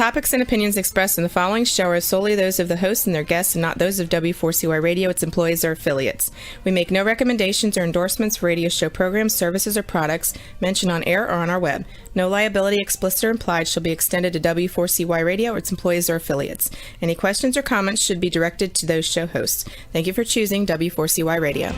topics and opinions expressed in the following show are solely those of the host and their guests and not those of W4CY Radio, its employees, or affiliates. We make no recommendations or endorsements for radio show programs, services, or products mentioned on air or on our web. No liability, explicit or implied, shall be extended to W4CY Radio or its employees or affiliates. Any questions or comments should be directed to those show hosts. Thank you for choosing W4CY Radio.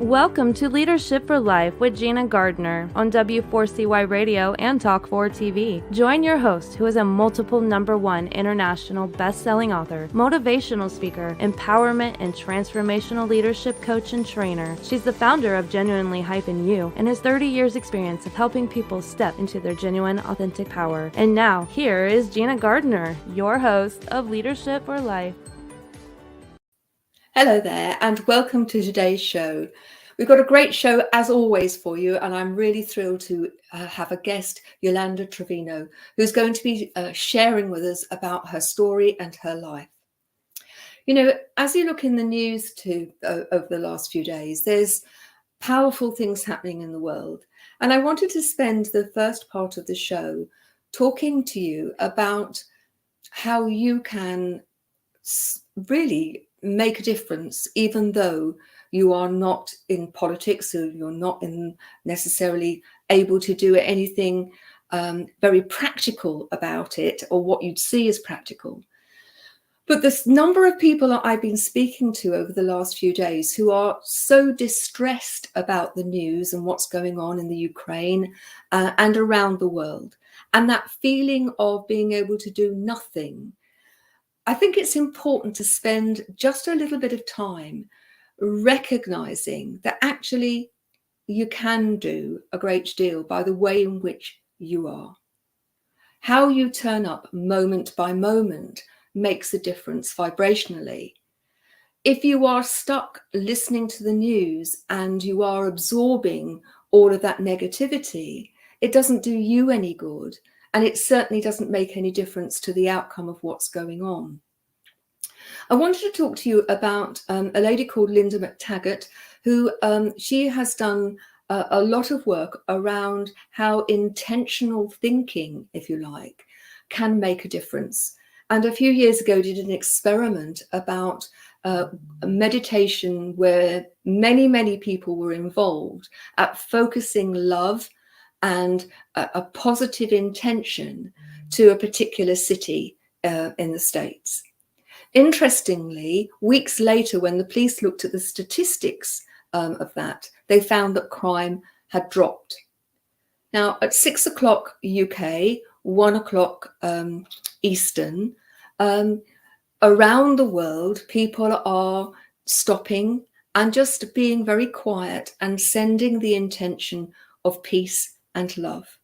Welcome to Leadership for Life with Gina Gardner on W4CY Radio and Talk4 TV. Join your host, who is a multiple #1 international best-selling author, motivational speaker, empowerment and transformational leadership coach and trainer. She's the founder of Genuinely Hyphen You and has 30 years experience of helping people step into their genuine, authentic power. And now, here is Gina Gardner, your host of Leadership for Life. Hello there, and welcome to today's show. We've got a great show as always for you, and I'm really thrilled to have a guest, Yolanda Travino, who's going to be sharing with us about her story and her life. You know, as you look in the news over the last few days, there's powerful things happening in the world. And I wanted to spend the first part of the show talking to you about how you can really make a difference, even though you are not in politics, or you're not necessarily able to do anything very practical about it, or what you'd see as practical. But this number of people that I've been speaking to over the last few days who are so distressed about the news and what's going on in the Ukraine and around the world, and that feeling of being able to do nothing, I think it's important to spend just a little bit of time recognizing that actually you can do a great deal by the way in which you are. How you turn up moment by moment makes a difference vibrationally. If you are stuck listening to the news and you are absorbing all of that negativity, it doesn't do you any good, and it certainly doesn't make any difference to the outcome of what's going on. I wanted to talk to you about a lady called Linda McTaggart, who she has done a lot of work around how intentional thinking, if you like, can make a difference. And a few years ago did an experiment about a meditation where many people were involved at focusing love and a positive intention to a particular city in the States. Interestingly, weeks later, when the police looked at the statistics of that, they found that crime had dropped. Now, at 6 o'clock UK, 1 o'clock Eastern, around the world, people are stopping and just being very quiet and sending the intention of peace and love.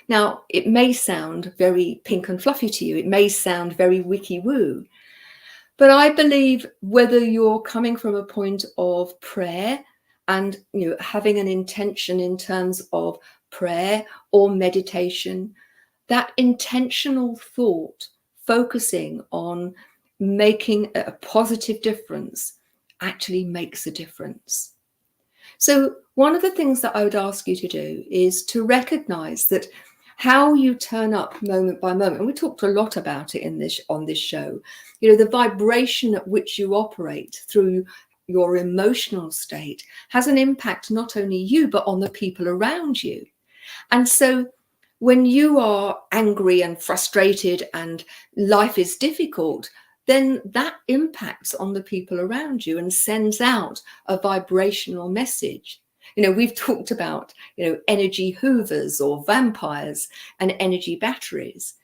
Now, it may sound very pink and fluffy to you. It may sound very wiki-woo. But I believe whether you're coming from a point of prayer and having an intention in terms of prayer or meditation, that intentional thought, focusing on making a positive difference, actually makes a difference. So one of the things that I would ask you to do is to recognize that how you turn up moment by moment, and we talked a lot about it on this show, the vibration at which you operate through your emotional state has an impact not only you, but on the people around you. And so when you are angry and frustrated and life is difficult, then that impacts on the people around you and sends out a vibrational message. We've talked about, energy hoovers or vampires and energy batteries.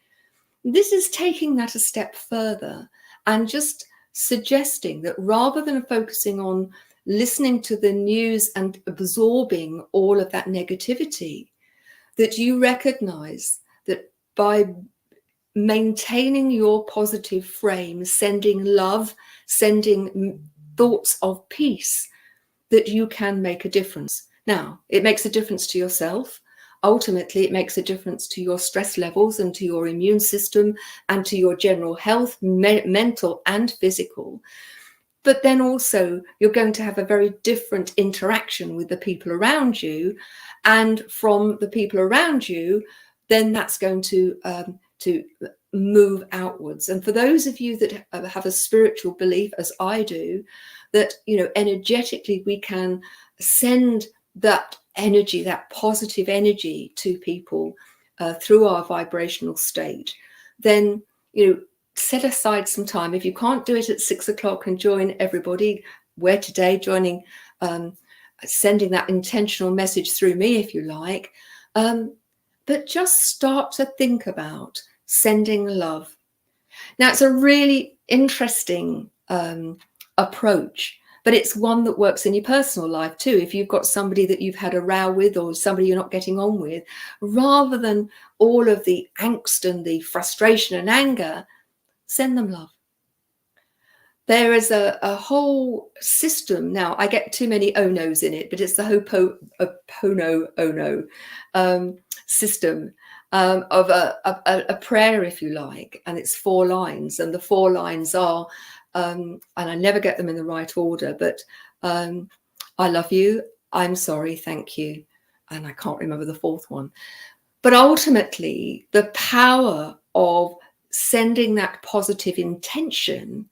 This is taking that a step further and just suggesting that rather than focusing on listening to the news and absorbing all of that negativity, that you recognize that by maintaining your positive frame, sending love, sending thoughts of peace, that you can make a difference. Now, it makes a difference to yourself. Ultimately, it makes a difference to your stress levels and to your immune system and to your general health, mental and physical. But then also you're going to have a very different interaction with the people around you, and from the people around you, then that's going to move outwards. And for those of you that have a spiritual belief, as I do, that energetically we can send that energy, that positive energy to people through our vibrational state, then set aside some time. If you can't do it at 6 o'clock and join everybody, where today, joining, sending that intentional message through me, if you like, but just start to think about sending love. Now, it's a really interesting approach, but it's one that works in your personal life too. If you've got somebody that you've had a row with, or somebody you're not getting on with, rather than all of the angst and the frustration and anger, send them love. There is a whole system. Now, I get too many oh-nos in it, but it's the Ho'oponopono system of a prayer, if you like, and it's 4 lines. And the 4 lines are, and I never get them in the right order, but I love you, I'm sorry, thank you. And I can't remember the 4th one. But ultimately, the power of sending that positive intention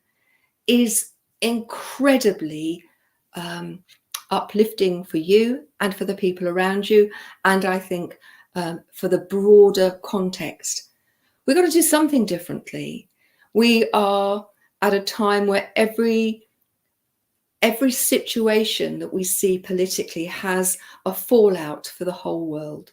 is incredibly uplifting for you and for the people around you. And I think for the broader context, we've got to do something differently. We are at a time where every situation that we see politically has a fallout for the whole world,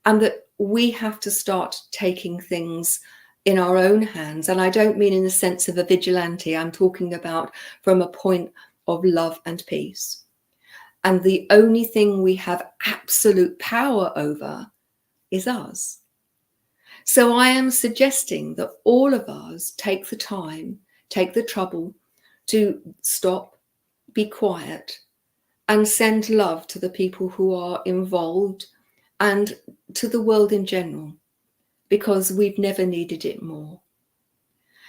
and that we have to start taking things in our own hands. And I don't mean in the sense of a vigilante. I'm talking about from a point of love and peace. And the only thing we have absolute power over is us. So I am suggesting that all of us take the time, take the trouble to stop, be quiet, and send love to the people who are involved and to the world in general, because we've never needed it more.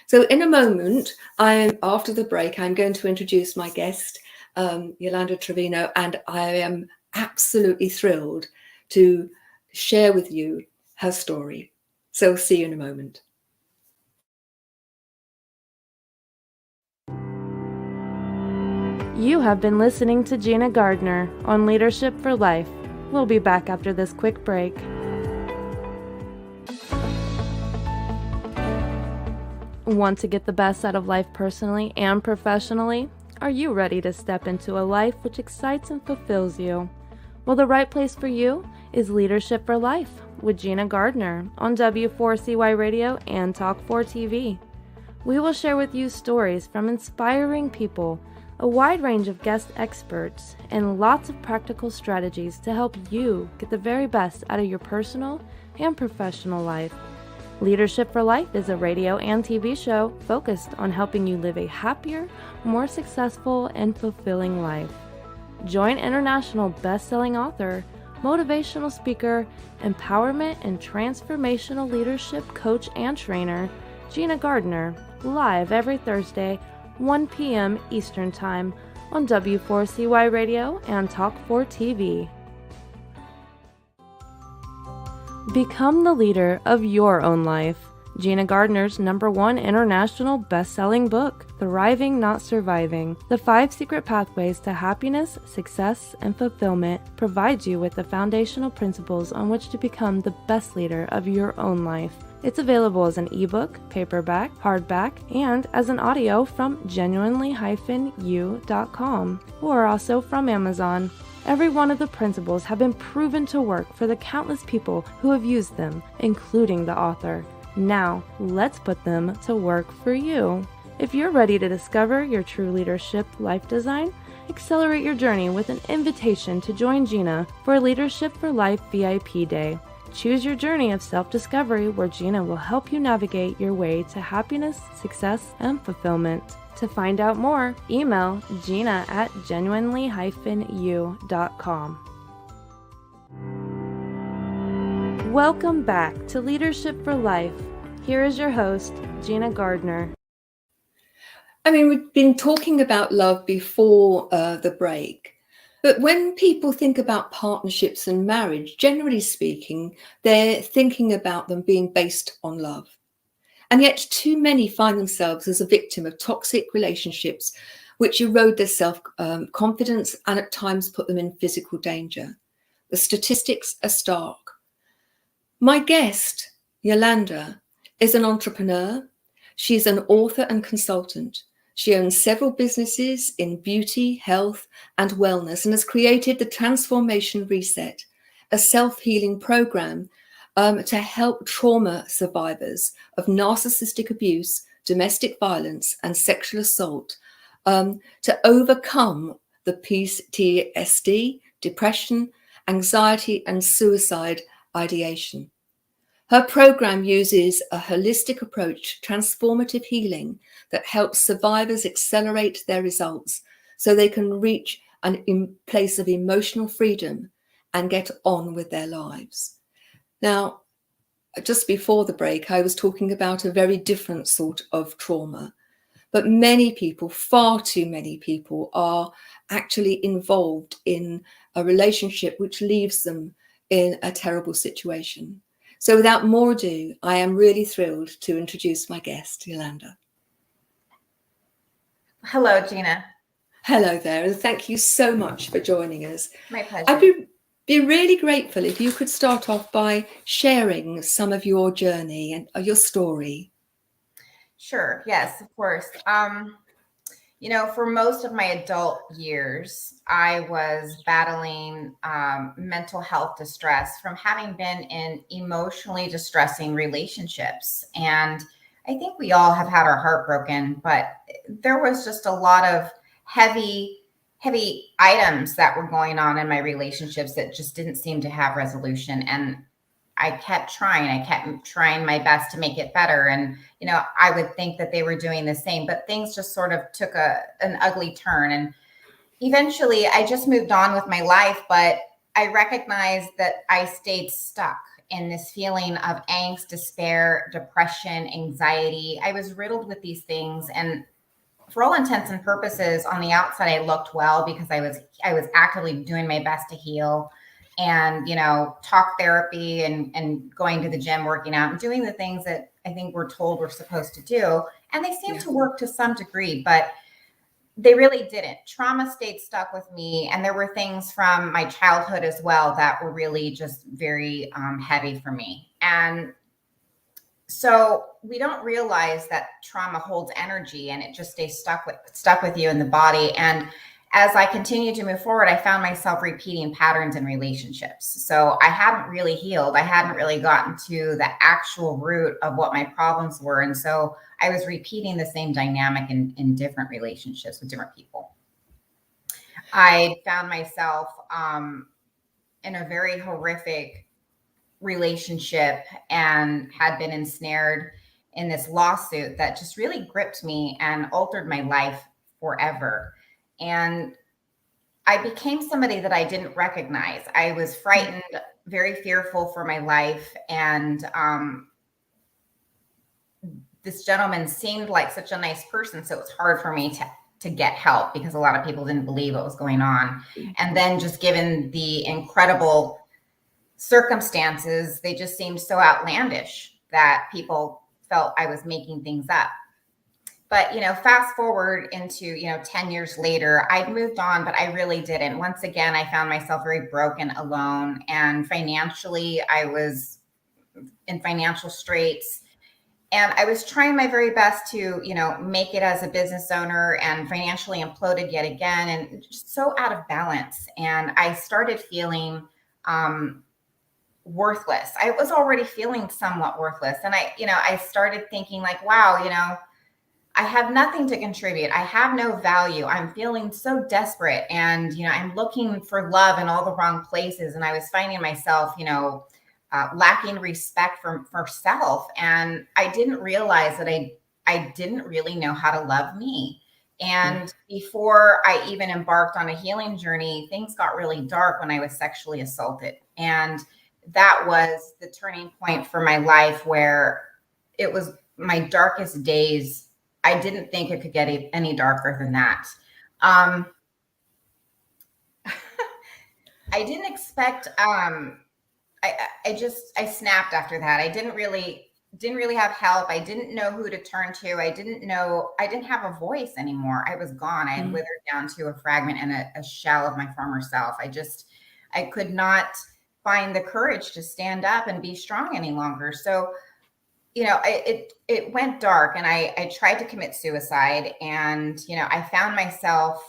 So in a moment, after the break, I'm going to introduce my guest, Yolanda Travino, and I am absolutely thrilled to share with you her story. So see you in a moment. You have been listening to Gina Gardner on Leadership for Life. We'll be back after this quick break. Want to get the best out of life personally and professionally? Are you ready to step into a life which excites and fulfills you? Well, the right place for you is Leadership for Life with Gina Gardner on W4CY Radio and Talk4 TV. We will share with you stories from inspiring people, a wide range of guest experts, and lots of practical strategies to help you get the very best out of your personal and professional life. Leadership for Life is a radio and TV show focused on helping you live a happier, more successful, and fulfilling life. Join international best-selling author, motivational speaker, empowerment and transformational leadership coach and trainer, Gina Gardner, live every Thursday, 1 p.m. Eastern Time on W4CY Radio and Talk4 TV. Become the leader of your own life. Gina Gardner's #1 international best-selling book, Thriving Not Surviving, The 5 Secret Pathways to Happiness, Success, and Fulfillment, provides you with the foundational principles on which to become the best leader of your own life. It's available as an ebook, paperback, hardback, and as an audio from genuinely-u.com, or also from Amazon. Every one of the principles have been proven to work for the countless people who have used them, including the author. Now, let's put them to work for you. If you're ready to discover your true leadership life design, accelerate your journey with an invitation to join Gina for Leadership for Life VIP Day. Choose your journey of self-discovery where Gina will help you navigate your way to happiness, success, and fulfillment. To find out more, email Gina at genuinely-u.com. Welcome back to Leadership for Life. Here is your host, Gina Gardner. I mean, we've been talking about love before the break, but when people think about partnerships and marriage, generally speaking, they're thinking about them being based on love. And yet, too many find themselves as a victim of toxic relationships, which erode their self confidence and at times put them in physical danger. The statistics are stark. My guest, Yolanda, is an entrepreneur. She's an author and consultant. She owns several businesses in beauty, health, and wellness, and has created the Transformation Reset, a self-healing program to help trauma survivors of narcissistic abuse, domestic violence, and sexual assault to overcome the PTSD, depression, anxiety, and suicide ideation. Her program uses a holistic approach to transformative healing that helps survivors accelerate their results so they can reach a place of emotional freedom and get on with their lives. Now, just before the break, I was talking about a very different sort of trauma, but many people, far too many people, are actually involved in a relationship which leaves them in a terrible situation. So without more ado, I am really thrilled to introduce my guest, Yolanda. Hello, Gina. Hello there, and thank you so much for joining us. My pleasure. I'd be really grateful if you could start off by sharing some of your journey and your story. Sure. Yes, of course. For most of my adult years, I was battling mental health distress from having been in emotionally distressing relationships. And I think we all have had our heart broken, but there was just a lot of heavy items that were going on in my relationships that just didn't seem to have resolution. And I kept trying my best to make it better. And, I would think that they were doing the same, but things just sort of took an ugly turn. And eventually I just moved on with my life, but I recognized that I stayed stuck in this feeling of angst, despair, depression, anxiety. I was riddled with these things. And for all intents and purposes, on the outside, I looked well because I was actively doing my best to heal. And, talk therapy and going to the gym, working out and doing the things that I think we're told we're supposed to do. And they seem to work to some degree, but they really didn't. Trauma stayed stuck with me. And there were things from my childhood as well that were really just very heavy for me. And so we don't realize that trauma holds energy and it just stays stuck with you in the body. And as I continued to move forward, I found myself repeating patterns in relationships. So I hadn't really healed. I hadn't really gotten to the actual root of what my problems were. And so I was repeating the same dynamic in different relationships with different people. I found myself in a very horrific relationship and had been ensnared in this lawsuit that just really gripped me and altered my life forever. And I became somebody that I didn't recognize. I was frightened, very fearful for my life. And this gentleman seemed like such a nice person. So it was hard for me to get help because a lot of people didn't believe what was going on. And then just given the incredible circumstances, they just seemed so outlandish that people felt I was making things up. But, fast forward into, 10 years later, I'd moved on, but I really didn't. Once again, I found myself very broken, alone, and financially, I was in financial straits. And I was trying my very best to, make it as a business owner, and financially imploded yet again, and just so out of balance. And I started feeling worthless. I was already feeling somewhat worthless. And I started thinking like, wow, I have nothing to contribute. I have no value. I'm feeling so desperate. And, I'm looking for love in all the wrong places. And I was finding myself, lacking respect for self. And I didn't realize that I didn't really know how to love me. And before I even embarked on a healing journey, things got really dark when I was sexually assaulted. And that was the turning point for my life, where it was my darkest days I didn't think it could get any darker than that. I didn't expect, I snapped after that. I didn't really have help. I didn't know who to turn to. I didn't have a voice anymore. I was gone. I had withered down to a fragment and a shell of my former self. I could not find the courage to stand up and be strong any longer. So, it went dark, and I tried to commit suicide, and, I found myself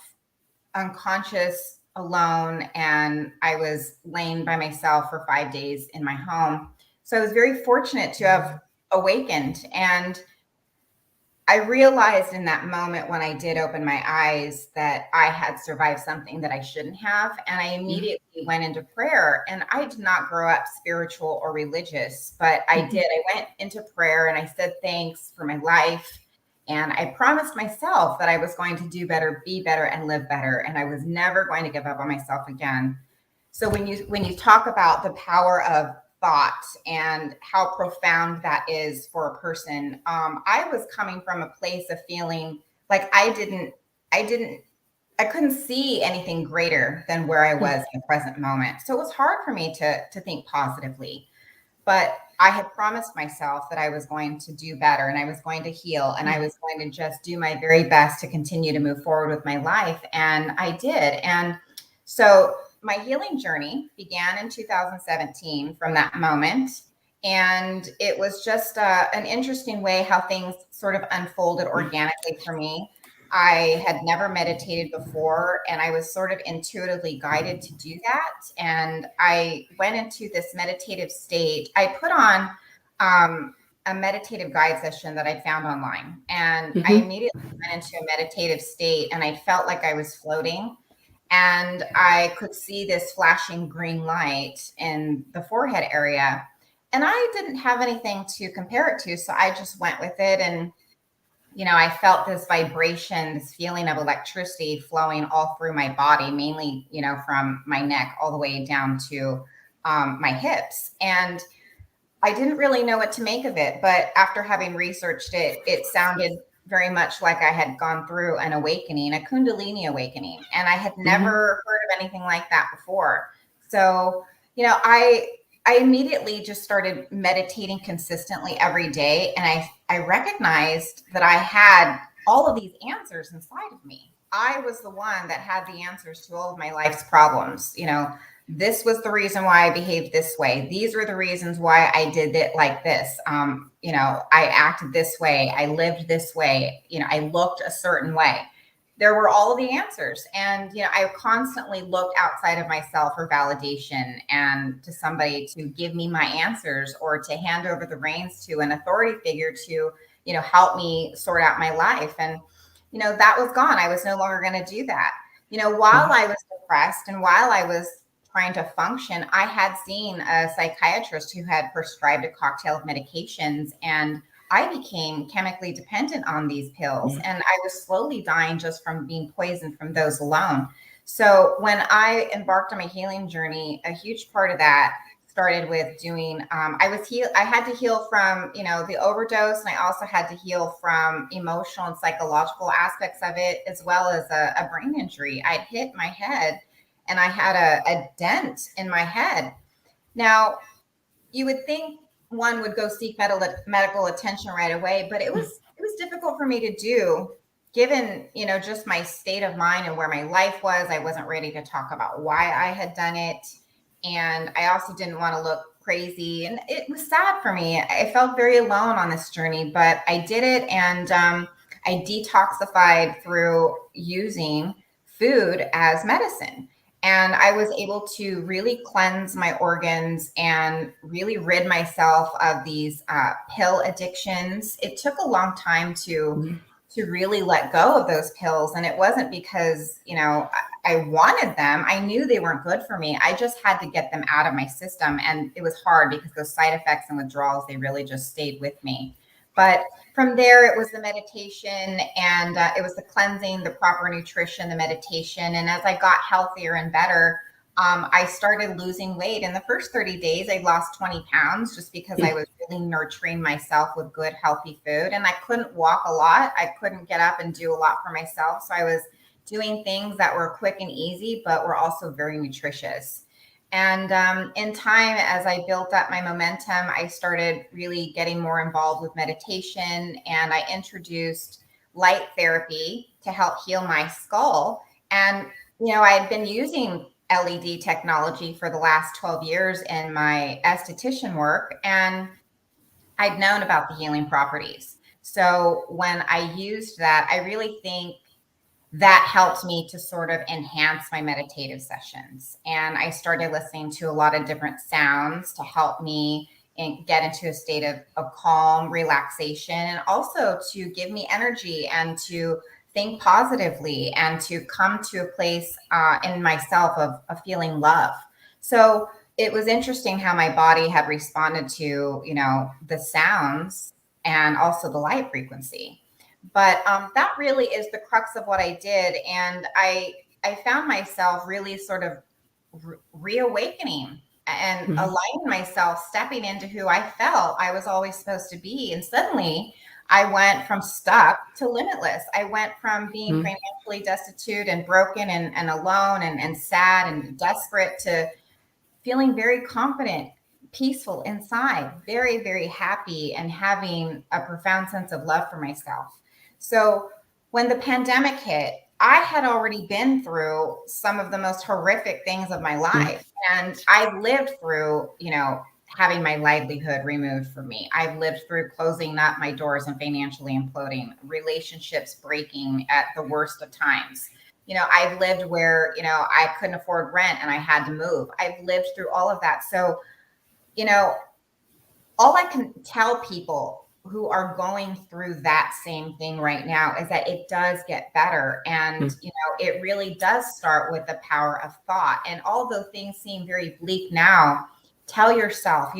unconscious, alone, and I was laying by myself for 5 days in my home. So I was very fortunate to have awakened, and I realized in that moment when I did open my eyes that I had survived something that I shouldn't have. And I immediately went into prayer. And I did not grow up spiritual or religious, but I did. I went into prayer and I said thanks for my life. And I promised myself that I was going to do better, be better, and live better. And I was never going to give up on myself again. So when you talk about the power of thought and how profound that is for a person, I was coming from a place of feeling like I couldn't see anything greater than where I was in the present moment. So it was hard for me to think positively, but I had promised myself that I was going to do better, and I was going to heal, and I was going to just do my very best to continue to move forward with my life. And I did. And so my healing journey began in 2017 from that moment. And it was just an interesting way how things sort of unfolded organically for me. I had never meditated before, and I was sort of intuitively guided to do that. And I went into this meditative state. I put on a meditative guide session that I found online, and I immediately went into a meditative state, and I felt like I was floating. And I could see this flashing green light in the forehead area. And I didn't have anything to compare it to. So I just went with it. And, I felt this vibration, this feeling of electricity flowing all through my body, mainly, from my neck all the way down to my hips. And I didn't really know what to make of it. But after having researched it, it sounded very much like I had gone through an awakening, a Kundalini awakening. And I had never heard of anything like that before. So, I immediately just started meditating consistently every day. And I recognized that I had all of these answers inside of me. I was the one that had the answers to all of my life's problems. This was the reason why I behaved this way. These were the reasons why I did it like this. I acted this way. I lived this way. I looked a certain way. There were all of the answers. And, I constantly looked outside of myself for validation and to somebody to give me my answers, or to hand over the reins to an authority figure to, help me sort out my life. And, that was gone. I was no longer going to do that. While I was depressed and while I was trying to function, I had seen a psychiatrist who had prescribed a cocktail of medications, and I became chemically dependent on these pills, and I was slowly dying just from being poisoned from those alone. So when I embarked on my healing journey, a huge part of that started with doing, I had to heal from, the overdose. And I also had to heal from emotional and psychological aspects of it, as well as a brain injury. I'd hit my head, and I had a dent in my head. Now, you would think one would go seek medical attention right away, but it was difficult for me to do, given, just my state of mind and where my life was. I wasn't ready to talk about why I had done it. And I also didn't want to look crazy. And it was sad for me. I felt very alone on this journey, but I did it. And I detoxified through using food as medicine. And I was able to really cleanse my organs and really rid myself of these pill addictions. It took a long time to really let go of those pills. And it wasn't because, I wanted them. I knew they weren't good for me. I just had to get them out of my system. And it was hard because those side effects and withdrawals, they really just stayed with me. But from there, it was the meditation, and it was the cleansing, the proper nutrition, the meditation. And as I got healthier and better, I started losing weight. In the first 30 days, I lost 20 pounds just because I was really nurturing myself with good, healthy food. And I couldn't walk a lot. I couldn't get up and do a lot for myself. So I was doing things that were quick and easy, but were also very nutritious. And in time, as I built up my momentum, I started really getting more involved with meditation, and I introduced light therapy to help heal my skull. And, I had been using LED technology for the last 12 years in my esthetician work, and I'd known about the healing properties. So when I used that, I really think that helped me to sort of enhance my meditative sessions. And I started listening to a lot of different sounds to help me get into a state of calm, relaxation, and also to give me energy and to think positively and to come to a place in myself of feeling love. So it was interesting how my body had responded to, the sounds and also the light frequency. But that really is the crux of what I did. And I found myself really sort of reawakening and aligning myself, stepping into who I felt I was always supposed to be. And suddenly I went from stuck to limitless. I went from being financially destitute and broken and alone and sad and desperate to feeling very confident, peaceful inside, very, very happy, and having a profound sense of love for myself. So when the pandemic hit, I had already been through some of the most horrific things of my life. And I lived through, having my livelihood removed from me. I've lived through closing up my doors and financially imploding, relationships breaking at the worst of times. I've lived where, I couldn't afford rent and I had to move. I've lived through all of that. So, all I can tell people who are going through that same thing right now is that it does get better. And, it really does start with the power of thought. And although things seem very bleak now, tell yourself,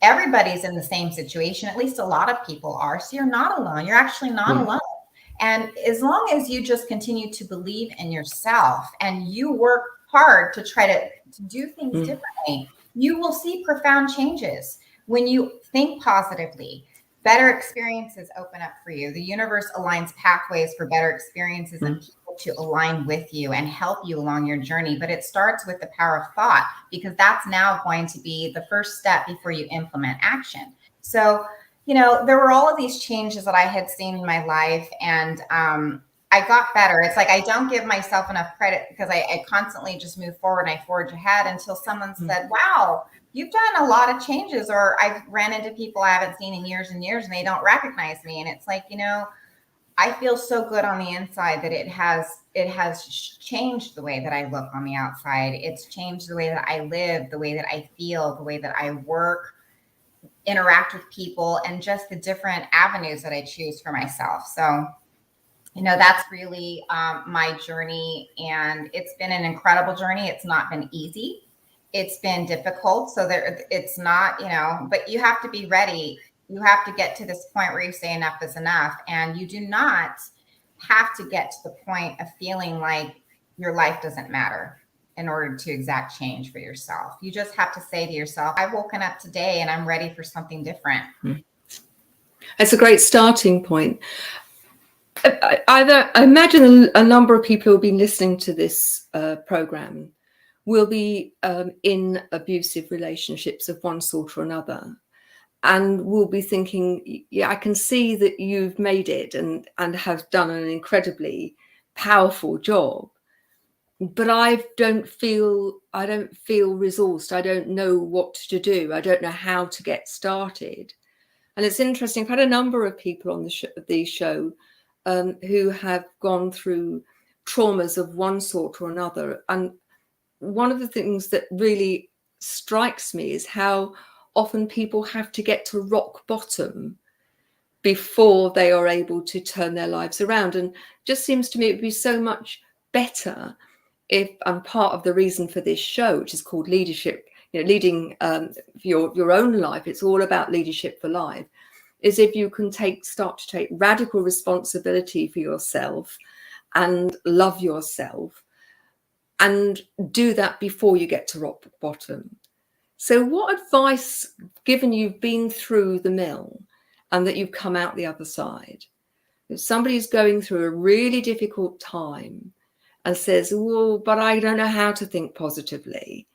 everybody's in the same situation. At least a lot of people are. So you're not alone. You're actually not alone. And as long as you just continue to believe in yourself and you work hard to try to do things differently, you will see profound changes. When you think positively, better experiences open up for you. The universe aligns pathways for better experiences and people to align with you and help you along your journey. But it starts with the power of thought, because that's now going to be the first step before you implement action. So, there were all of these changes that I had seen in my life, and I got better. It's like I don't give myself enough credit because I constantly just move forward and I forge ahead until someone said, wow, you've done a lot of changes. Or I've ran into people I haven't seen in years and years and they don't recognize me. And it's like, I feel so good on the inside that it has changed the way that I look on the outside. It's changed the way that I live, the way that I feel, the way that I work, interact with people, and just the different avenues that I choose for myself. So, that's really my journey, and it's been an incredible journey. It's not been easy. It's been difficult. So it's not, but you have to be ready. You have to get to this point where you say enough is enough. And you do not have to get to the point of feeling like your life doesn't matter in order to exact change for yourself. You just have to say to yourself, I've woken up today and I'm ready for something different. That's a great starting point. I imagine a number of people who have been listening to this program will be in abusive relationships of one sort or another, and will be thinking, yeah, I can see that you've made it and have done an incredibly powerful job, but I don't feel resourced. I don't know what to do. I don't know how to get started. And it's interesting. I've had a number of people on the show who have gone through traumas of one sort or another. And one of the things that really strikes me is how often people have to get to rock bottom before they are able to turn their lives around. And just seems to me it would be so much better if, and part of the reason for this show, which is called Leadership, leading your own life, it's all about leadership for life, is if you can start to take radical responsibility for yourself and love yourself, and do that before you get to rock bottom. So what advice, given you've been through the mill and that you've come out the other side, if somebody's going through a really difficult time and says, well, but I don't know how to think positively,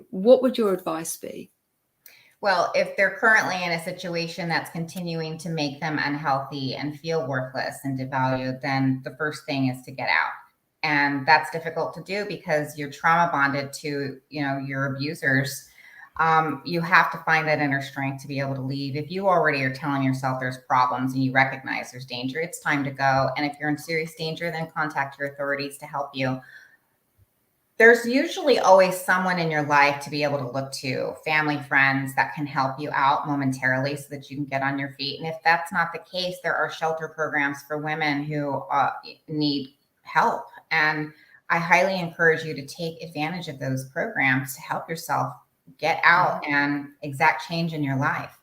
what would your advice be? Well, if they're currently in a situation that's continuing to make them unhealthy and feel worthless and devalued, then the first thing is to get out. And that's difficult to do because you're trauma bonded to, your abusers. You have to find that inner strength to be able to leave. If you already are telling yourself there's problems and you recognize there's danger, it's time to go. And if you're in serious danger, then contact your authorities to help you. There's usually always someone in your life to be able to look to, family, friends that can help you out momentarily so that you can get on your feet. And if that's not the case, there are shelter programs for women who need help. And I highly encourage you to take advantage of those programs to help yourself get out and exact change in your life.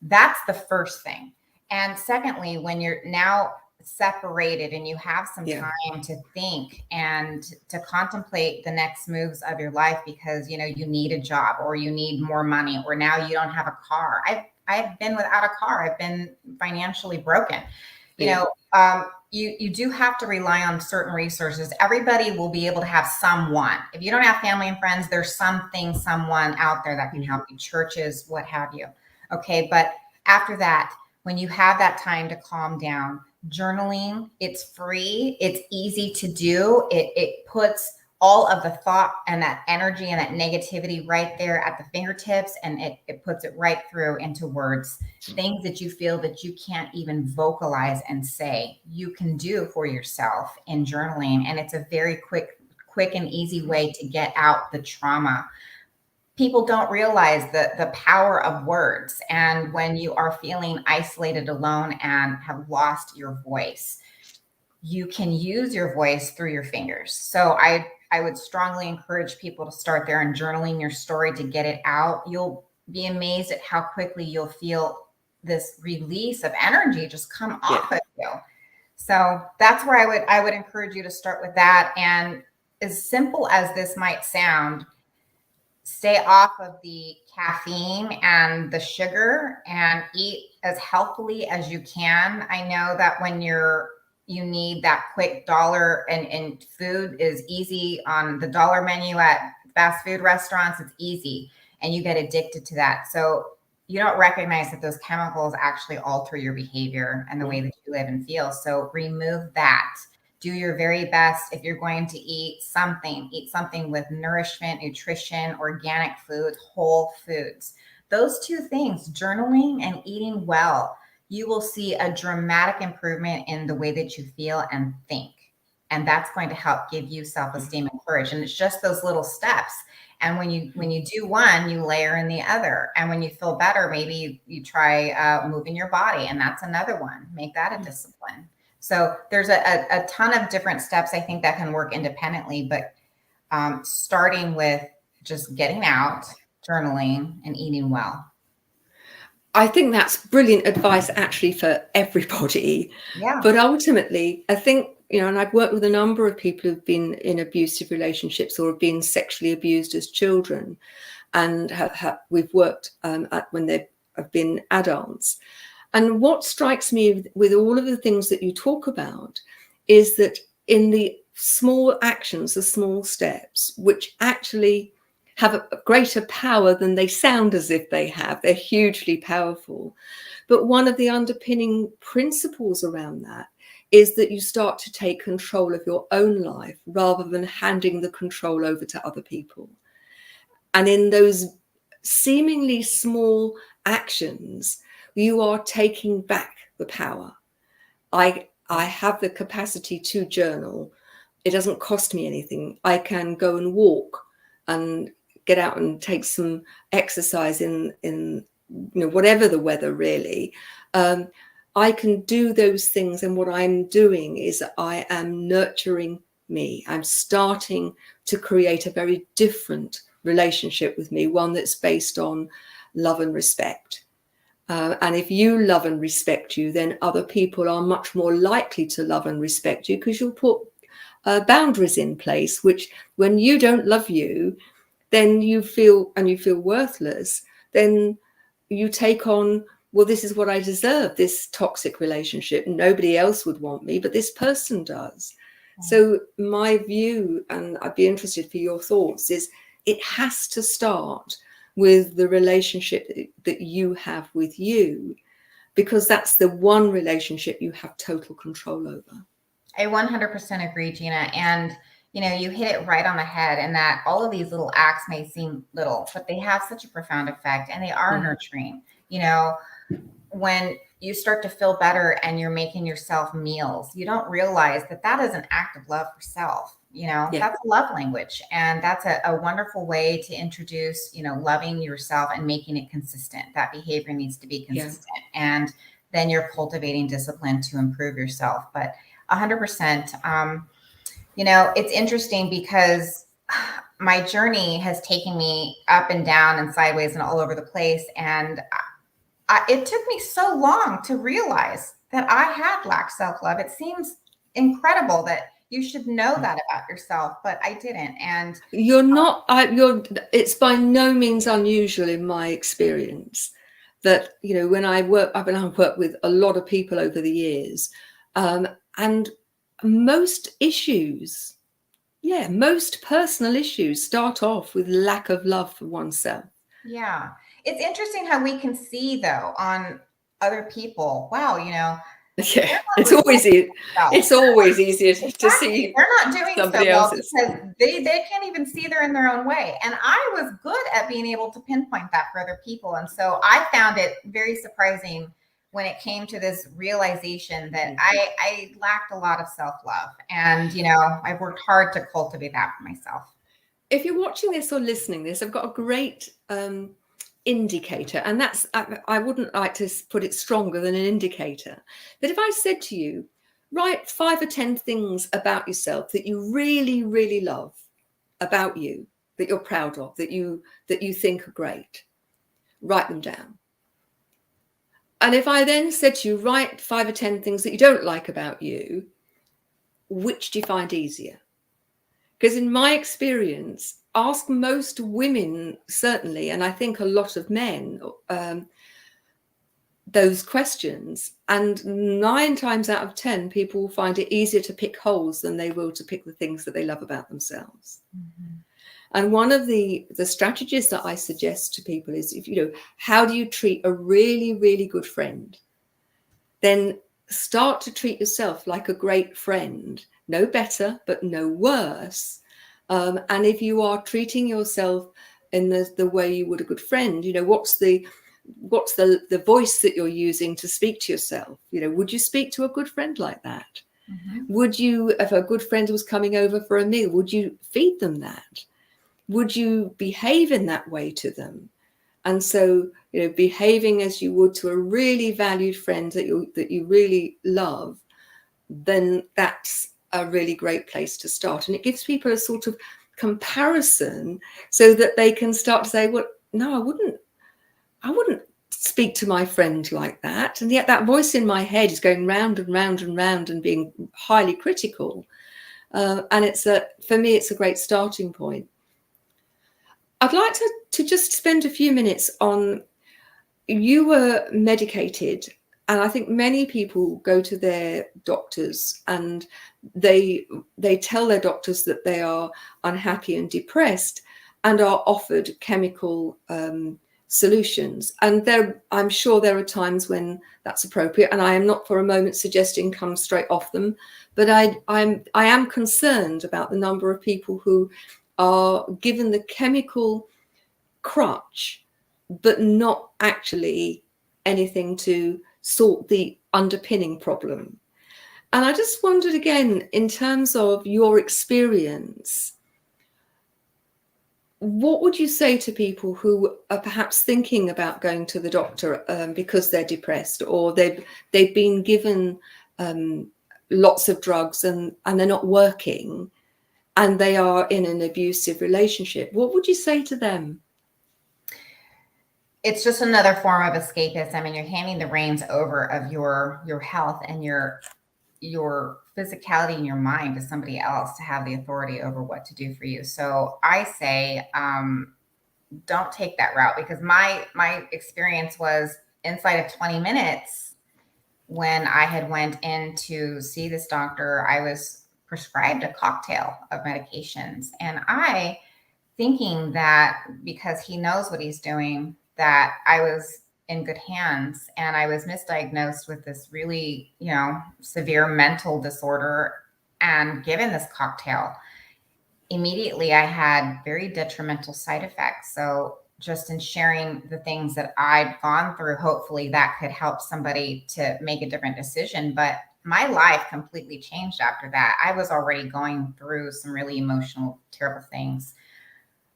That's the first thing. And secondly, when you're now separated and you have some time to think and to contemplate the next moves of your life, because you need a job or you need more money, or now you don't have a car. I've been without a car. I've been financially broken. You do have to rely on certain resources. Everybody will be able to have someone. If you don't have family and friends, there's someone out there that can help you, churches, what have you. Okay. But after that, when you have that time to calm down, journaling, it's free. It's easy to do. It puts all of the thought and that energy and that negativity right there at the fingertips, and it puts it right through into words. Things that you feel that you can't even vocalize and say, you can do for yourself in journaling. And it's a very quick and easy way to get out the trauma. People don't realize the power of words. And when you are feeling isolated, alone, and have lost your voice, you can use your voice through your fingers. So I would strongly encourage people to start there and journaling your story to get it out. You'll be amazed at how quickly you'll feel this release of energy just come off of you. So that's where I would encourage you to start with that. And as simple as this might sound, stay off of the caffeine and the sugar and eat as healthily as you can. I know that when you need that quick dollar, and food is easy on the dollar menu at fast food restaurants, it's easy and you get addicted to that. So you don't recognize that those chemicals actually alter your behavior and the way that you live and feel. So remove that. Do your very best. If you're going to eat something with nourishment, nutrition, organic foods, whole foods. Those two things, journaling and eating well, you will see a dramatic improvement in the way that you feel and think. And that's going to help give you self-esteem and courage. And it's just those little steps. And when you do one, you layer in the other. And when you feel better, maybe you try moving your body. And that's another one. Make that a discipline. So there's a ton of different steps, I think, that can work independently. But starting with just getting out, journaling, and eating well. I think that's brilliant advice actually for everybody. Yeah. But ultimately, I think, and I've worked with a number of people who've been in abusive relationships or have been sexually abused as children, and we've worked when they have been adults. And what strikes me with all of the things that you talk about is that in the small actions, the small steps, which actually have a greater power than they sound as if they have. They're hugely powerful. But one of the underpinning principles around that is that you start to take control of your own life rather than handing the control over to other people. And in those seemingly small actions, you are taking back the power. I have the capacity to journal. It doesn't cost me anything. I can go and walk and get out and take some exercise in whatever the weather really. I can do those things, and what I'm doing is I am nurturing me. I'm starting to create a very different relationship with me, one that's based on love and respect. And if you love and respect you, then other people are much more likely to love and respect you, because you'll put boundaries in place, which when you don't love you, then you feel worthless, then you take on, well, this is what I deserve, this toxic relationship. Nobody else would want me, but this person does. So my view, and I'd be interested for your thoughts, is it has to start with the relationship that you have with you, because that's the one relationship you have total control over. I 100% agree, Gina. And, you know, you hit it right on the head, and that all of these little acts may seem little, but they have such a profound effect, and they are nurturing. You know, when you start to feel better and you're making yourself meals, you don't realize that that is an act of love for self. You know, that's a love language. And that's a wonderful way to introduce, you know, loving yourself and making it consistent. That behavior needs to be consistent. And then you're cultivating discipline to improve yourself. But 100%, you know, it's interesting because my journey has taken me up and down and sideways and all over the place. And it took me so long to realize that I had lacked self-love. It seems incredible that you should know that about yourself, but I didn't. And it's by no means unusual in my experience that, you know, when I've worked with a lot of people over the years, and most issues, most personal issues start off with lack of love for oneself. Yeah. It's interesting how we can see, though, on other people, wow, you know, it's always easier to see they're not doing somebody so well else's, because they can't even see they're in their own way. And I was good at being able to pinpoint that for other people. And so I found it very surprising when it came to this realization that I lacked a lot of self-love. And, you know, I've worked hard to cultivate that for myself. If you're watching this or listening to this, I've got a great indicator, and that's, I wouldn't like to put it stronger than an indicator, but if I said to you, write 5 or 10 things about yourself that you really, really love about you, that you're proud of, that you think are great, write them down. And if I then said to you, write 5 or 10 things that you don't like about you, which do you find easier? Because in my experience, ask most women, certainly, and I think a lot of men, those questions, and 9 times out of 10, people will find it easier to pick holes than they will to pick the things that they love about themselves. Mm-hmm. And one of the strategies that I suggest to people is, if you know, how do you treat a really, really good friend? Then start to treat yourself like a great friend, no better, but no worse. And if you are treating yourself in the way you would a good friend, you know, what's the voice that you're using to speak to yourself? You know, would you speak to a good friend like that? Mm-hmm. Would you, if a good friend was coming over for a meal, would you feed them that? Would you behave in that way to them? And so, you know, behaving as you would to a really valued friend that you really love, then that's a really great place to start. And it gives people a sort of comparison so that they can start to say, well, no, I wouldn't speak to my friend like that. And yet that voice in my head is going round and round and round and being highly critical. And for me, it's a great starting point. I'd like to just spend a few minutes on, you were medicated, and I think many people go to their doctors and they tell their doctors that they are unhappy and depressed and are offered chemical solutions. And I'm sure there are times when that's appropriate, and I am not for a moment suggesting come straight off them, but I am concerned about the number of people who are given the chemical crutch, but not actually anything to sort the underpinning problem. And I just wondered again, in terms of your experience, what would you say to people who are perhaps thinking about going to the doctor because they're depressed, or they've been given lots of drugs and they're not working, and they are in an abusive relationship? What would you say to them? It's just another form of escapism. I mean, you're handing the reins over of your health and your physicality in your mind to somebody else to have the authority over what to do for you. So I say, don't take that route, because my experience was inside of 20 minutes when I had went in to see this doctor, I was prescribed a cocktail of medications. And I, thinking that because he knows what he's doing, that I was in good hands, and I was misdiagnosed with this really, severe mental disorder and given this cocktail. Immediately I had very detrimental side effects. So just in sharing the things that I'd gone through, hopefully that could help somebody to make a different decision. But my life completely changed after that. I was already going through some really emotional, terrible things.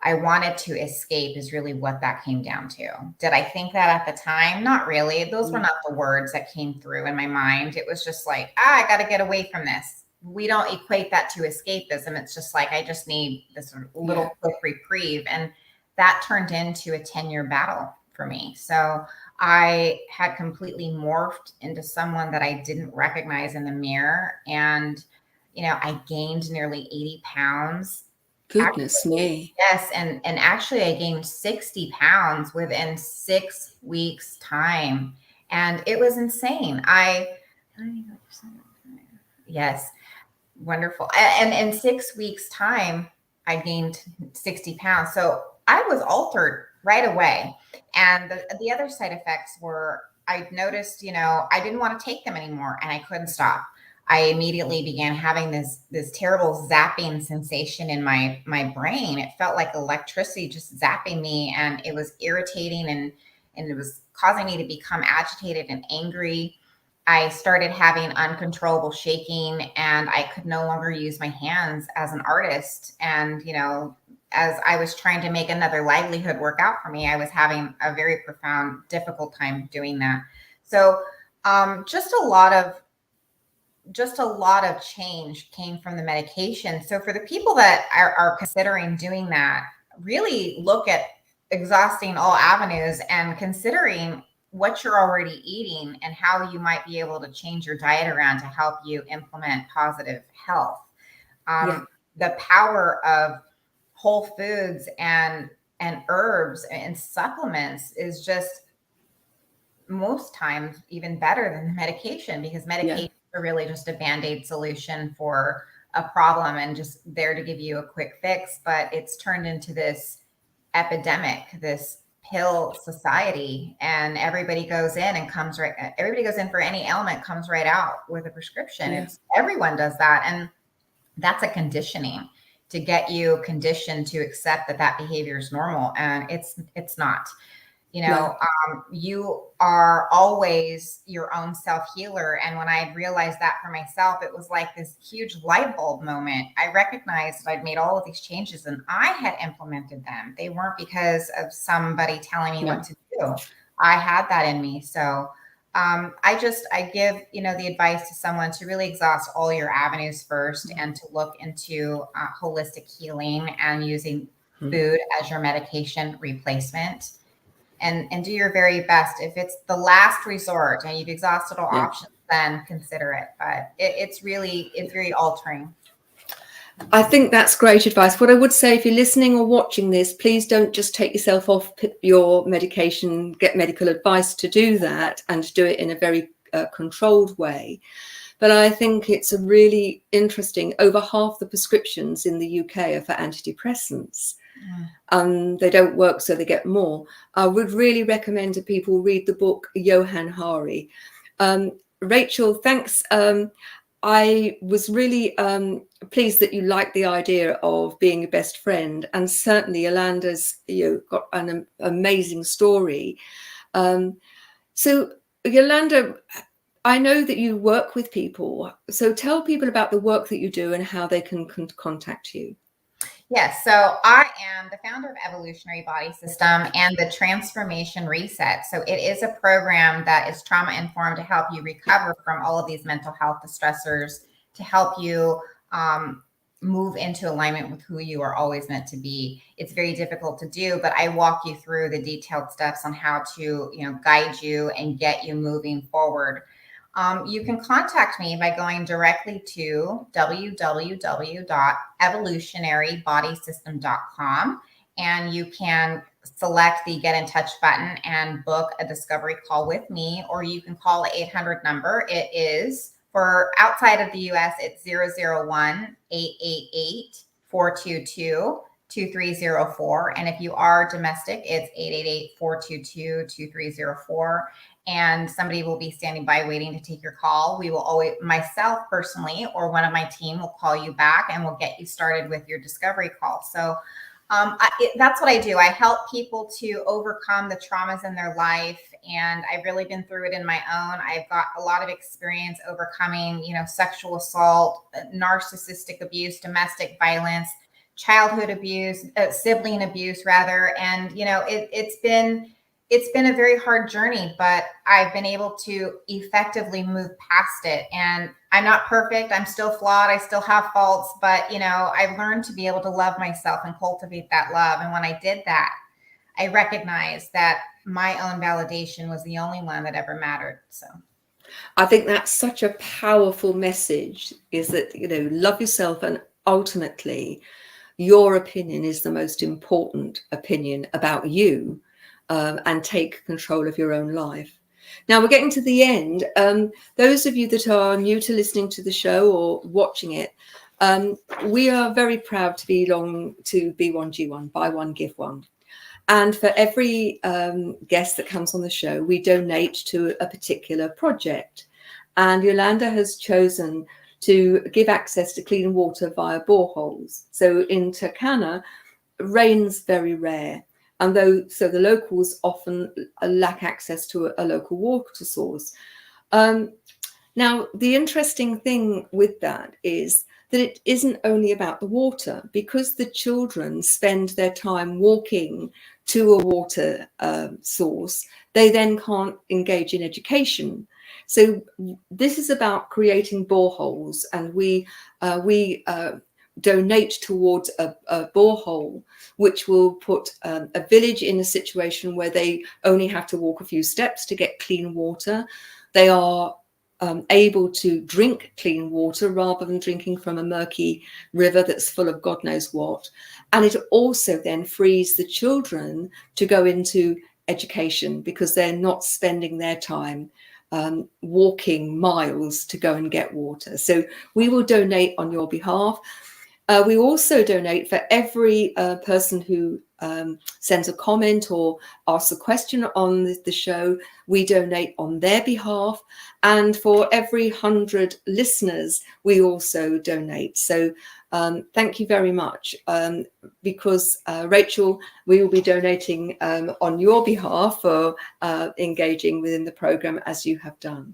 I wanted to escape is really what that came down to. Did I think that at the time? Not really. Those were not the words that came through in my mind. It was just like, I got to get away from this. We don't equate that to escapism. It's just like, I just need this little quick reprieve. And that turned into a 10-year battle for me. So I had completely morphed into someone that I didn't recognize in the mirror. And, I gained nearly 80 pounds. Goodness me. Yes. And actually I gained 60 pounds within 6 weeks time. And it was insane. Yes. Wonderful. And in 6 weeks time, I gained 60 pounds. So I was altered right away. And the other side effects were, I noticed, I didn't want to take them anymore, and I couldn't stop. I immediately began having this terrible zapping sensation in my brain. It felt like electricity just zapping me, and it was irritating, and it was causing me to become agitated and angry. I started having uncontrollable shaking, and I could no longer use my hands as an artist. And, as I was trying to make another livelihood work out for me, I was having a very profound, difficult time doing that. So just a lot of change came from the medication. So for the people that are considering doing that, really look at exhausting all avenues and considering what you're already eating and how you might be able to change your diet around to help you implement positive health. The power of whole foods and herbs and supplements is just most times even better than the medication, because medication are really just a Band-Aid solution for a problem and just there to give you a quick fix. But it's turned into this epidemic, this pill society, and everybody goes in for any ailment, comes right out with a prescription. Everyone does that. And that's a conditioning to get you conditioned to accept that behavior is normal. And it's not. You are always your own self-healer. And when I realized that for myself, it was like this huge light bulb moment. I recognized that I'd made all of these changes and I had implemented them. They weren't because of somebody telling me what to do. I had that in me. So I give, the advice to someone to really exhaust all your avenues first and to look into holistic healing and using food as your medication replacement. And do your very best. If it's the last resort and you've exhausted all options, then consider it. But it's very altering. I think that's great advice. What I would say, if you're listening or watching this, please don't just take yourself off your medication, get medical advice to do that, and do it in a very controlled way. But I think it's a really interesting, over half the prescriptions in the UK are for antidepressants. They don't work, so they get more. I would really recommend to people read the book Johann Hari. Rachel, thanks. I was really pleased that you liked the idea of being a best friend, and certainly Yolanda's got an amazing story. So Yolanda, I know that you work with people, so tell people about the work that you do and how they can contact you. Yes, so I am the founder of Evolutionary Body System and the Transformation Reset. So it is a program that is trauma informed to help you recover from all of these mental health distressors, to help you move into alignment with who you are always meant to be. It's very difficult to do, but I walk you through the detailed steps on how to, guide you and get you moving forward. You can contact me by going directly to www.evolutionarybodysystem.com, and you can select the Get in Touch button and book a discovery call with me, or you can call the 800 number. It is for outside of the US, it's 001-888-422-2304. And if you are domestic, it's 888-422-2304. And somebody will be standing by waiting to take your call. We will always, myself personally, or one of my team will call you back and we'll get you started with your discovery call. So that's what I do. I help people to overcome the traumas in their life. And I've really been through it in my own. I've got a lot of experience overcoming, sexual assault, narcissistic abuse, domestic violence, childhood abuse, sibling abuse rather. And, it's been a very hard journey, but I've been able to effectively move past it. And I'm not perfect. I'm still flawed. I still have faults, but I've learned to be able to love myself and cultivate that love. And when I did that, I recognized that my own validation was the only one that ever mattered. So I think that's such a powerful message, is that, love yourself, and ultimately your opinion is the most important opinion about you. And take control of your own life. Now we're getting to the end. Those of you that are new to listening to the show or watching it, we are very proud to belong to B1G1, Buy One, Give One. And for every guest that comes on the show, we donate to a particular project. And Yolanda has chosen to give access to clean water via boreholes. So in Turkana, rain's very rare. And so the locals often lack access to a local water source. Now, the interesting thing with that is that it isn't only about the water, because the children spend their time walking to a water source. They then can't engage in education. So this is about creating boreholes, and we donate towards a borehole, which will put a village in a situation where they only have to walk a few steps to get clean water. They are able to drink clean water rather than drinking from a murky river that's full of God knows what. And it also then frees the children to go into education, because they're not spending their time walking miles to go and get water. So we will donate on your behalf. We also donate for every person who sends a comment or asks a question on the show. We donate on their behalf. And for every 100 listeners, we also donate. So thank you very much, because Rachel, we will be donating on your behalf for engaging within the program as you have done.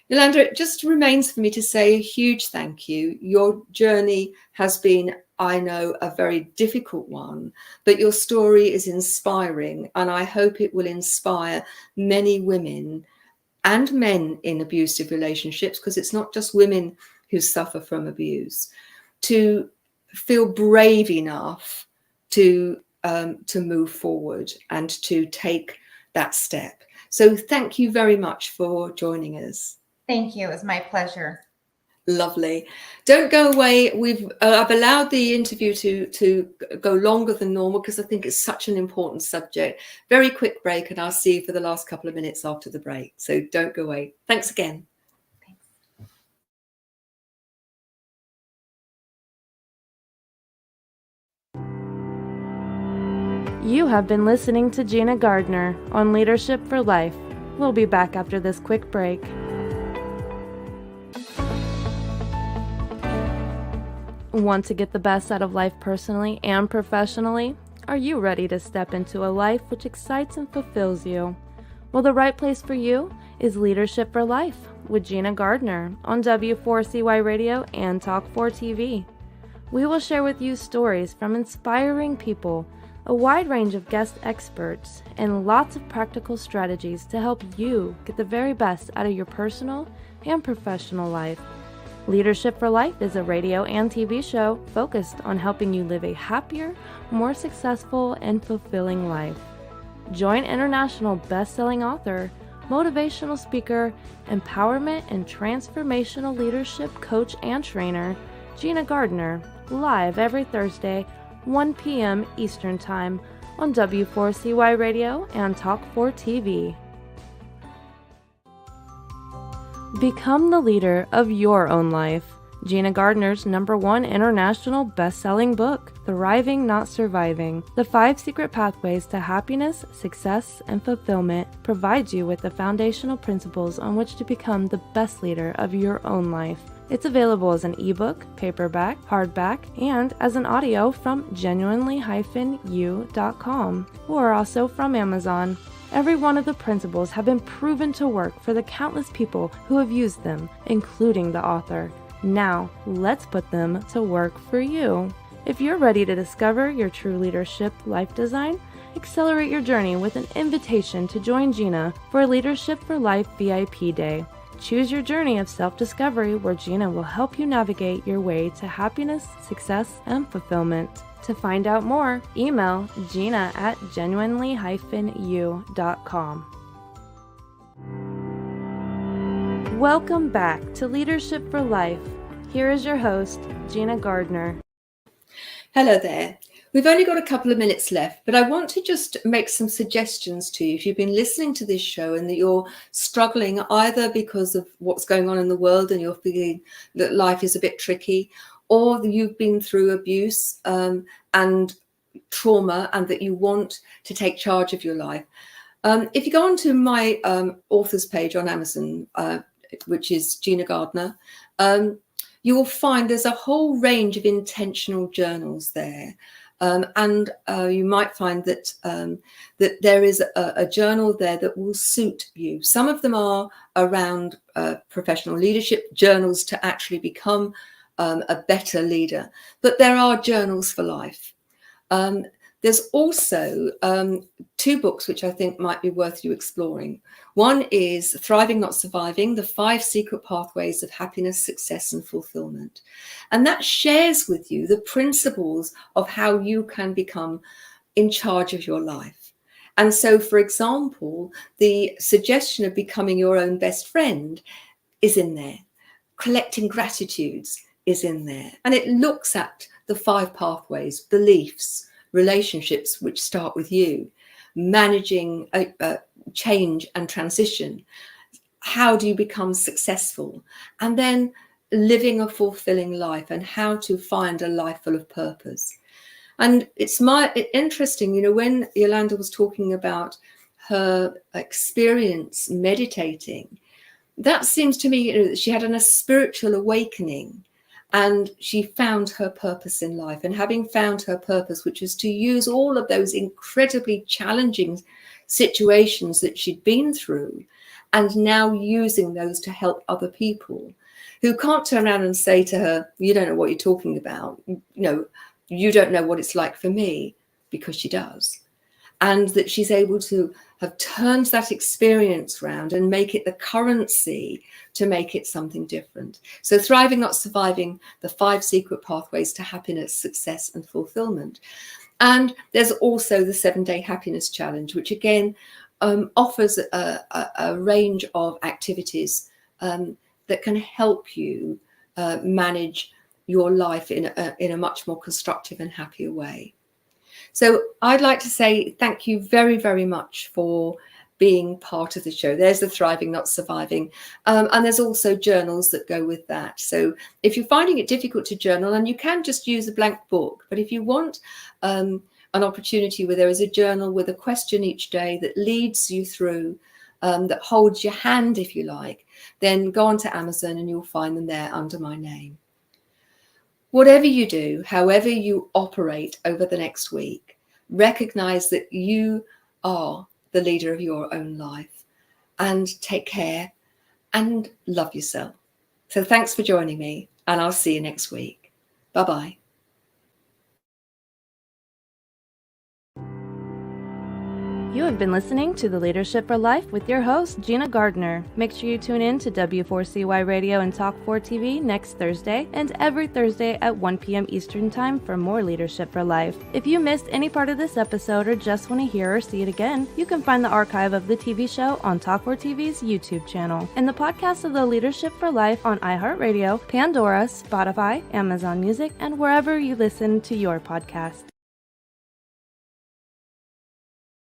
Yolanda, it just remains for me to say a huge thank you. Your journey has been, I know, a very difficult one, but your story is inspiring, and I hope it will inspire many women and men in abusive relationships, because it's not just women who suffer from abuse, to feel brave enough to move forward and to take that step. So thank you very much for joining us. thank you. It was my pleasure. Lovely. Don't go away. I've allowed the interview to go longer than normal, because I think it's such an important subject. Very quick break, and I'll see you for the last couple of minutes after the break. So don't go away. Thanks again. You have been listening to Gina Gardner on Leadership for Life. We'll be back after this quick break. Want to get the best out of life personally and professionally? Are you ready to step into a life which excites and fulfills you? Well, the right place for you is Leadership for Life with Gina Gardner on W4CY Radio and Talk4 TV. We will share with you stories from inspiring people, a wide range of guest experts, and lots of practical strategies to help you get the very best out of your personal and professional life. Leadership for Life is a radio and TV show focused on helping you live a happier, more successful, and fulfilling life. Join international best-selling author motivational speaker, empowerment and transformational leadership coach and trainer, Gina Gardner, live every Thursday, 1 p.m. Eastern Time on W4CY Radio and Talk4 TV. Become the leader of your own life. Gina Gardner's #1 international best-selling book, Thriving Not Surviving, The 5 Secret Pathways to Happiness, Success, and Fulfillment, provides you with the foundational principles on which to become the best leader of your own life. It's available as an ebook, paperback, hardback, and as an audio from genuinely-u.com, or also from Amazon. Every one of the principles have been proven to work for the countless people who have used them, including the author. Now, let's put them to work for you. If you're ready to discover your true leadership life design, accelerate your journey with an invitation to join Gina for Leadership for Life VIP Day. Choose your journey of self-discovery where Gina will help you navigate your way to happiness, success, and fulfillment. To find out more, email gina@genuinely-u.com. Welcome back to Leadership for Life. Here is your host, Gina Gardner. Hello there. We've only got a couple of minutes left, but I want to just make some suggestions to you. If you've been listening to this show and that you're struggling either because of what's going on in the world and you're feeling that life is a bit tricky, or that you've been through abuse and trauma and that you want to take charge of your life. If you go onto my author's page on Amazon, which is Gina Gardner, you will find there's a whole range of intentional journals there. And you might find that that there is a journal there that will suit you. Some of them are around professional leadership journals to actually become a better leader, but there are journals for life. There's also 2 books which I think might be worth you exploring. One is Thriving Not Surviving, The 5 Secret Pathways of Happiness, Success and Fulfillment. And that shares with you the principles of how you can become in charge of your life. And so, for example, the suggestion of becoming your own best friend is in there. Collecting gratitudes is in there. And it looks at the 5 pathways, beliefs, relationships which start with you, managing change and transition. How do you become successful? And then living a fulfilling life and how to find a life full of purpose. And it's interesting, you know, when Yolanda was talking about her experience meditating, that seems to me, you know, she had a spiritual awakening. And she found her purpose in life. And having found her purpose, which is to use all of those incredibly challenging situations that she'd been through, and now using those to help other people who can't turn around and say to her, you don't know what you're talking about. You know, you don't know what it's like for me, because she does. And that she's able to have turned that experience around and make it the currency to make it something different. So Thriving Not Surviving, The 5 Secret Pathways to Happiness, Success and Fulfillment. And there's also the 7-Day Happiness Challenge, which again offers a range of activities that can help you manage your life in a much more constructive and happier way. So I'd like to say thank you very, very much for being part of the show. There's the Thriving Not Surviving. And there's also journals that go with that. So if you're finding it difficult to journal, and you can just use a blank book, but if you want an opportunity where there is a journal with a question each day that leads you through, that holds your hand, if you like, then go onto Amazon and you'll find them there under my name. Whatever you do, however you operate over the next week, recognize that you are the leader of your own life, and take care and love yourself. So thanks for joining me, and I'll see you next week. Bye-bye. You have been listening to The Leadership for Life with your host, Gina Gardner. Make sure you tune in to W4CY Radio and Talk 4 TV next Thursday and every Thursday at 1 p.m. Eastern Time for more Leadership for Life. If you missed any part of this episode or just want to hear or see it again, you can find the archive of the TV show on Talk 4 TV's YouTube channel and the podcast of The Leadership for Life on iHeartRadio, Pandora, Spotify, Amazon Music, and wherever you listen to your podcasts.